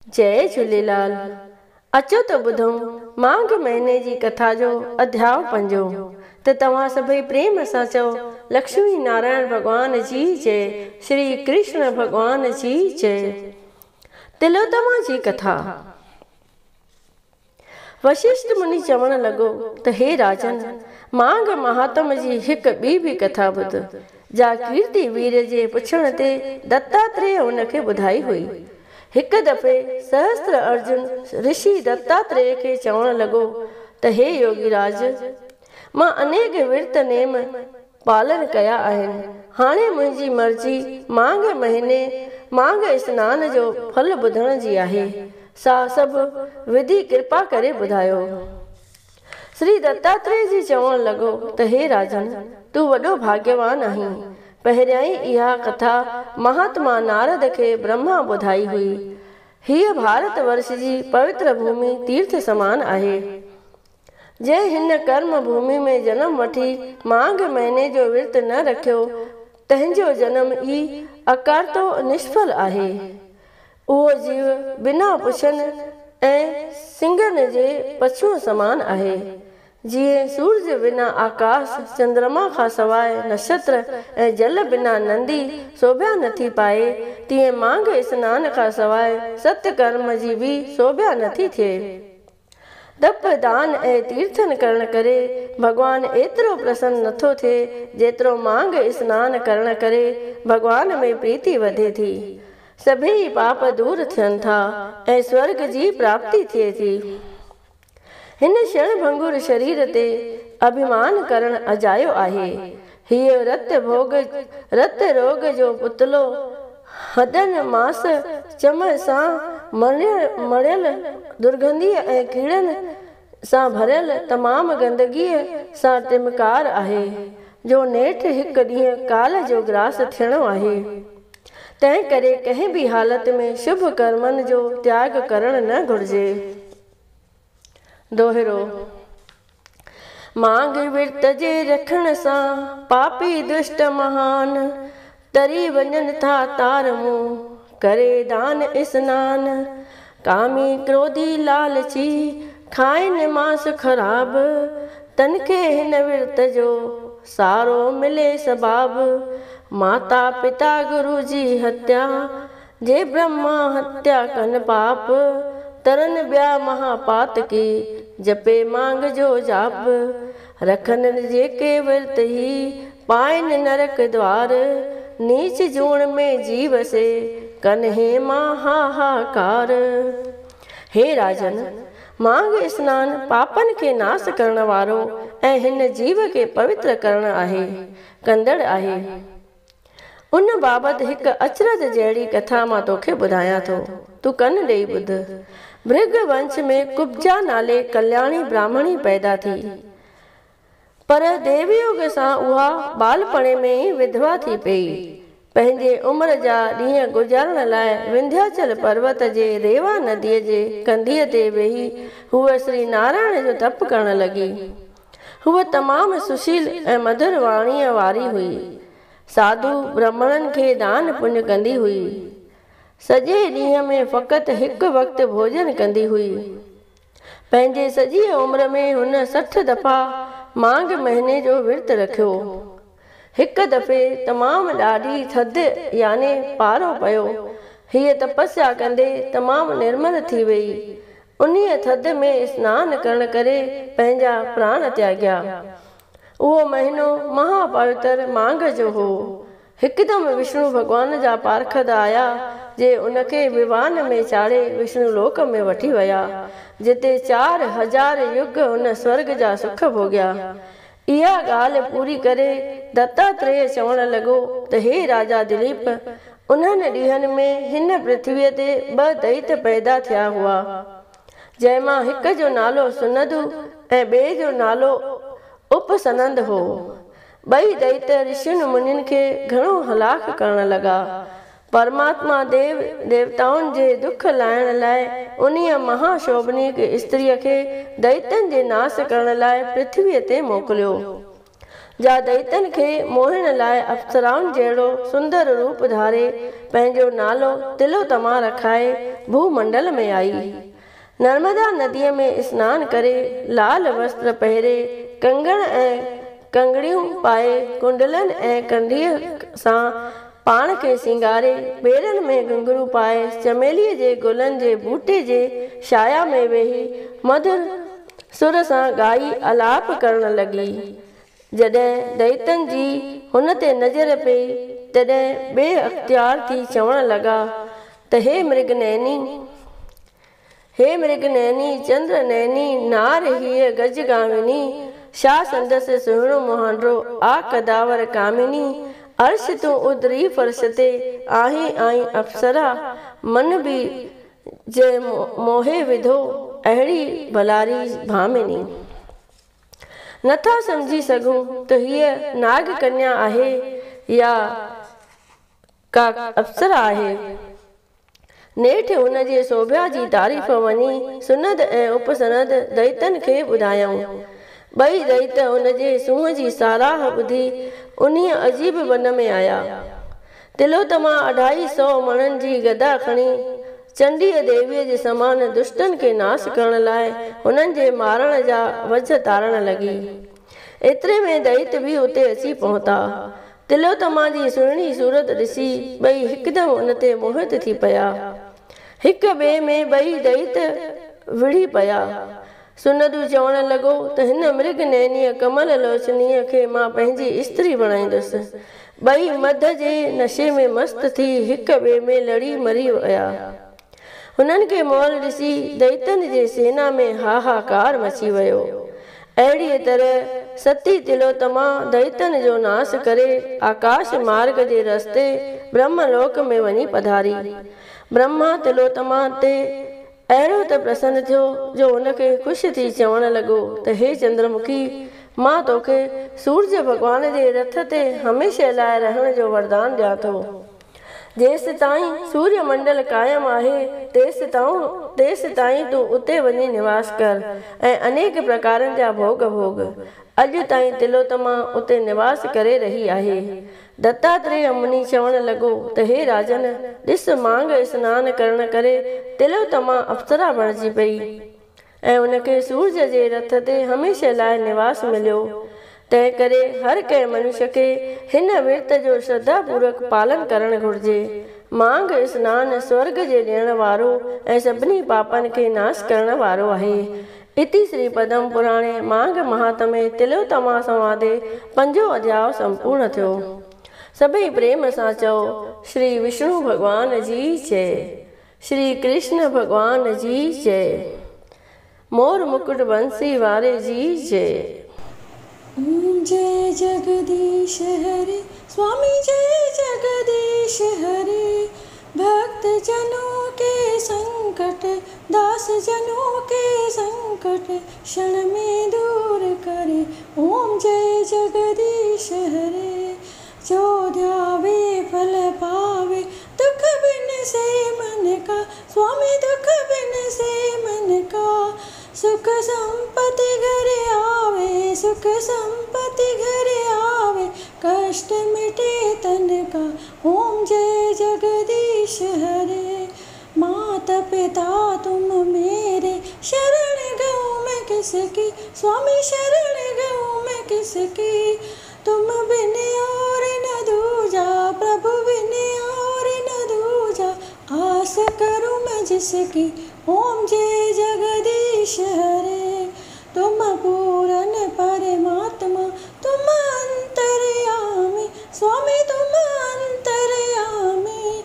जय झूलेलाल। अचो त ॿुधूं माघ महीने जी कथा जो अध्याय 5। त तव्हां सभई प्रेम सां चओ लक्ष्मी नारायण भगवान जी जय, श्री कृष्ण भगवान जी जय। तिलोत्तमा जी कथा। वशिष्ठ मुनि चवण लॻो त हे राजन, माघ महात्म जी हिकु ॿी बि कथा ॿुध। जा कीर्ति वीर जे पुछण ते दत्तात्रेय हुनखे ॿुधाई हुई। हिकु दफ़े सहस्त्र अर्जुन ऋषि दत्तात्रेय खे चवण लॻो त हे योगी राज, मां अनेक विर्त नेम पालन कया आहिनि। हाणे मुंहिंजी मर्ज़ी माघ महीने माघ स्नान जो फल ॿुधण जी आहे। सा सभु विधि कृपा करे ॿुधायो। श्री दत्तात्रेय जी चवण लॻो त हे राजन, तूं वॾो भाग्यवान आहीं। पहिरियां ई इहा कथा महात्मा नारद खे ब्रह्मा ॿुधाई हुई। हीअ भारत वर्ष जी पवित्र भूमि तीर्थ समान आहे। जंहिं हिन कर्म भूमि में जन्म वठी माघ महीने जो विर्त न रखियो, तंहिंजो जन्म ई अकारतो निष्फल आहे। उहो जीव बिना पुछनि ऐं सिंगन जे पछुअ समान आहे। जीअं सूरज बिना आकाश चंद्रमा खां सवाइ नक्षत्र ऐं जल बिना नंदी शोभा नथी पाए, तीअं माघ स्नान खां सवाइ सत्य कर्म जी बि शोभा नथी थिए। तप दान ऐं तीर्थन करण करे भगवान एतिरो प्रसन्न नथो थिए जेतिरो माघ स्नान करण करे भगवान में प्रीति वधे थी। सभई पाप दूर थियनि था ऐं स्वर्ग जी प्राप्ति थिए थी। हिन क्षण भंगुर शरीर ते अभिमान करण अजायो आहे। हीअ रत रोग जो पुतलो हदन मास चम सां मड़ियल दुर्गंधीअ ऐं कीड़नि सां भरियल तमामु गंदगीअ सां टिमकार आहे, जो नेठि हिकु ॾींहुं काल जो ग्रास थियणो आहे। तंहिं करे कंहिं बि हालत में शुभ कर्मनि जो त्याग करणु न घुर्जे। दोहिरो। माघ विर्त जे रखण सां पापी दुष्ट महान, तरी वञनि था तार मुंहुं करे दान स्नान। कामी क्रोधी लालची खाइनि मांस ख़राब, तनखे हिन विर्त जो सारो मिले सबाब। माता पिता गुरु जी हत्या जे ब्रह्मा हत्या कन पाप, तरन ॿिया महापातकी जपे मांग जो जाप। रखन जेके विर्त ही पाइनि नरक द्वार, नीच जूण में जीव से कन हे मां हाहाकार। हे राजन, माघ स्नान पापन के नाश करण वारो ऐं हिन जीव के पवित्र करण आहे, कंदड़ आहे। उन बाबति हिकु अचरज जहिड़ी कथा मां तोखे ॿुधायां थो, तूं कन ॾेई ॿुध। भृग वंश में कुब्जा नाले कल्याणी ब्राह्मणी पैदा थी, पर देवयोग सां उहा बालपणे में ई विधवा थी पई। पंहिंजे उमिरि जा ॾींहं गुज़ारण लाइ विंध्याचल पर्वत जे रेवा नदीअ जे कंधीअ ते वेही हूअ श्री नारायण जो तप करण लॻी। हूअ तमामु सुशील ऐं मधुर वाणीअ वारी हुई। साधु ब्राह्मणनि खे दान पुण्य कंदी हुई। सॼे ॾींहं में फ़क़ति हिकु वक़्तु भोजन कंदी हुई। पंहिंजे सॼी उमिरि में हुन 60 दफ़ा माघ महीने जो विर्त रखियो। हिकु दफ़े तमामु ॾाढी थधि याने पारो पियो। हीअ तपस्या कंदे तमामु निर्मल थी वई। उन्हीअ थधि में स्नान करण करे पंहिंजा प्राण त्याॻिया। उहो महीनो महापवित्र माघ जो हो। हिकदमि विष्णु भॻवान जा पारखद आया, जे उनखे विवान में चाढ़े विष्णु लोक में वठी विया, जिते 4000 युग हुन स्वर्ग जा सुख भोॻिया। इहा ॻाल्हि पूरी करे दत्तात्रेय चवण लॻो त हे राजा दिलीप, उन्हनि ॾींहंनि में हिन पृथ्वीअ ते 2 दैत पैदा थिया हुआ, जंहिंमां हिक जो नालो सुनदु ऐं ॿिए जो नालो उपसनंद हो। 2 दैत ऋषियुनि मुनियुनि खे घणो हलाक करण लॻा। परमात्मा देवताउनि जे दुख लाहिण लाइ उन्हीअ महाशोभनीक स्त्रीअ खे दैतनि जे नाश करण लाइ पृथ्वीअ ते मोकिलियो। जा दैतन खे मोहण लाइ अप्सराउनि जहिड़ो सुंदर रूप धारे पंहिंजो नालो तिलोत्तमा रखाए भूमंडल में आई। नर्मदा नदीअ में स्नान करे लाल वस्त्र पहिरे कंगण ऐं कंगड़ियूं पाए कुंडलनि ऐं कंढीअ सां पाण खे सिंगारे पेरनि में घुंघरू पाए चमेलीअ जे गुलनि जे बूटे जे छाया में वेही मधुर सुर सां ॻाई आलाप करण लॻी। जॾहिं दैतन जी हुन ते नज़र पई तॾहिं बे अख़्तियार थी चवण लॻा त हे मृगनैनी चंद्र नैनी नार हीअ गजगामिनी छा संदसि सुहिणो मुहांडो आ कदावर कामिनी अर्श तूं उदरी फर्श ते आहीं आई अप्सरा मन बि जे मोहे विधो अहिड़ी भलारी भामिनी। नथा सम्झी सघूं त हीअ नाग कन्या आहे या का अप्सरा आहे। नेठ हुन जे शोभा जी तारीफ़ वञी सुनद ऐं उपसनद दैतन खे ॿुधायऊं। ॿई दैत हुन जे सूंहं जी साराह ॿुधी उन्हीअ अजीब वन में आया। तिलोत्तमा 250 मणनि जी गदा खणी चंडीअ देवीअ जे समान दुष्टनि खे नाश करण लाइ हुननि जे मारण जा वझ तारण लॻी। एतिरे में दैत बि उते अची पहुता। तिलोत्तमा जी सुहिणी सूरत ॾिसी ॿई हिकदमि उन ते मोहित थी पिया। हिक ॿिए में ॿई दैत विढ़ी पिया। सुनदू चवण लॻो त हिन मृग नैनीअ कमल लोचनीअ खे मां पंहिंजी स्त्री बणाईंदुसि। ॿई मद जे नशे में मस्त थी हिक ॿिए में लड़ी मरी विया। हुननि खे मोल ॾिसी दैतन जे सेना में हाहाकार मची वियो। अहिड़ीअ तरह सती तिलोत्तमा दैतन जो नाश करे आकाश मार्ग जे रस्ते ब्रह्मलोक में वञी पधारी। ब्रह्मा तिलोत्तमा ते अहिड़ो त प्रसन्न थियो जो हुनखे ख़ुशि थी चवण लॻो त हे चंद्रमुखी मां तोखे सूरज भॻवान जे रथ ते हमेशह लाइ रहण जो वरदान ॾियां थो। जेसि ताईं सूर्य मंडल क़ाइमु आहे तेसि ताईं तूं उते वञी निवास कर ऐं अनेक प्रकारनि जा भोग भोग। अॼु ताईं तिलोत्तमा उते निवास करे रही आहे। दत्तात्रेय मुनि चवण लॻो त हे राजन ॾिस मांग स्नान करण करे तिलोत्तमा अप्सरा बणिजी पई ऐं उनखे सूरज जे रथ ते हमेशह लाइ निवास मिलियो। तंहिं करे हर कंहिं मनुष्य खे हिन विर्त जो श्रद्धापूर्वक पालन करणु घुर्जे। मांग स्नान स्वर्ग जे ॾियण वारो ऐं सभिनी पापनि खे नाश करण वारो आहे। इति श्री पद्म पुराणे मांग महात्म्ये तिलोत्तमा संवादे 5 अध्याय संपूर्ण थियो। सभई प्रेम सां चओ श्री विष्णु भगवान जी जय, श्री कृष्ण भगवान जी जय, मोर मुकुट बंसी वारे जी जय। जय जगदीश हरे स्वामी जय जगदीश हरे। भक्त जनों के संकट दास जनों के संकट क्षण में दूर करे। ओम जय जगदीश हरे। जो ध्यावे फल पावे दुख बिन से मन का। स्वामी दुख बिन से मन का। सुख संपत्ति घर आवे सुख संपत्ति घर आवे। कष्ट मिटे तन का। ओम जय जगदीश हरे। माता पिता तुम मेरे शरण गऊँ मैं किसकी। स्वामी शरण गऊँ मैं किसकी। तुम बिन और न दूजा प्रभु बिन और न दूजा। आस करूँ मैं जिसकी। ओम जय जगदीश हरे। तुम पूरन परमात्मा तुम अंतर्यामी। स्वामी तुम अंतर्यामी।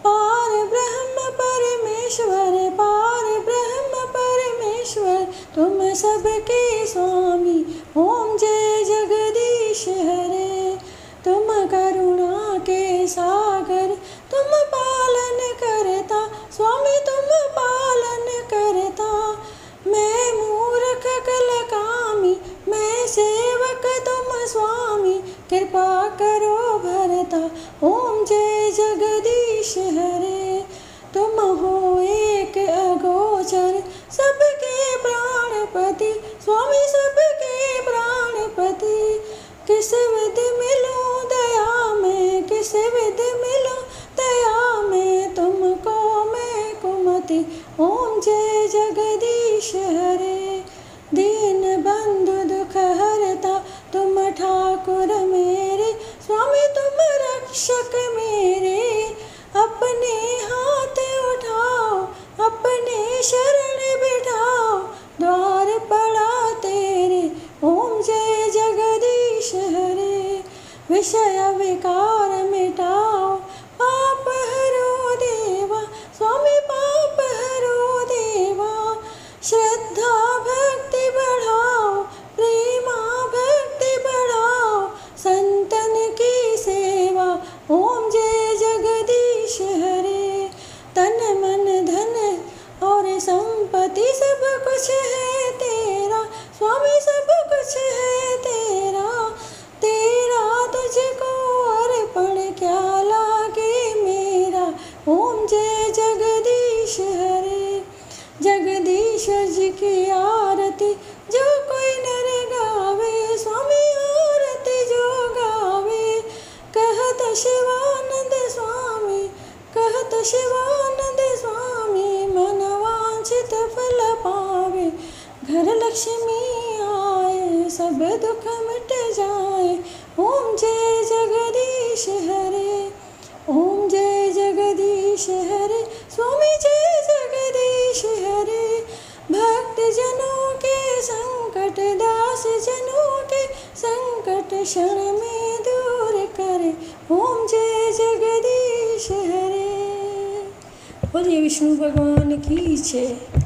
पार ब्रह्म परमेश्वर पार ब्रह्म परमेश्वर तुम सबके स्वामी। ओम जय जगदीश हरे। तुम करुणा के सागर तुम पालन करता। स्वामी तुम पालन करता। मैं मूर्ख कल कामी मैं सेवक तुम स्वामी। कृपा करो भरता। ओम जय जगदीश हरे। तुम हो एक अगोचर सबके प्राणपति। स्वामी सबके प्राणपति। किस ओम जय जगदीश हरे। दीन बंधु दुख हरता तुम ठाकुर मेरे, स्वामी तुम रक्षक मेरे। अपने हाथ उठाओ अपने शरण बिठाओ, द्वार पड़ा तेरे। ओम जय जगदीश हरे। विषय विकार मिटाओ पाप हरो देवा, स्वामी पाप हरो देवा। श्रद्धा भक्ति बढ़ाओ प्रेमा भक्ति बढ़ाओ, संतन की सेवा। ओम जय जगदीश हरे। तन मन धन और संपत्ति सब कुछ है तेरा, स्वामी सब कुछ है तेरा। तेरा तुझको अर्पण क्या लागे मेरा। ओम जय जगदीश हरे। जगदीश जी की आरती जो कोई नर गावे, स्वामी आरती जो गावे। कहत शिवानंद स्वामी, कहत शिवानंद स्वामी, मन वांछित फल पावे। घर लक्ष्मी आए सब दुख मिट जाए। ओम जय जगदीश हरे। ओम जय जगदीश हरे, स्वामी जय जगदीश हरे। भक्त जनों के संकट, दास जनों के संकट, क्षण में दूर करे। ओम जय जगदीश हरे। बोलिए विष्णु भगवान की जय।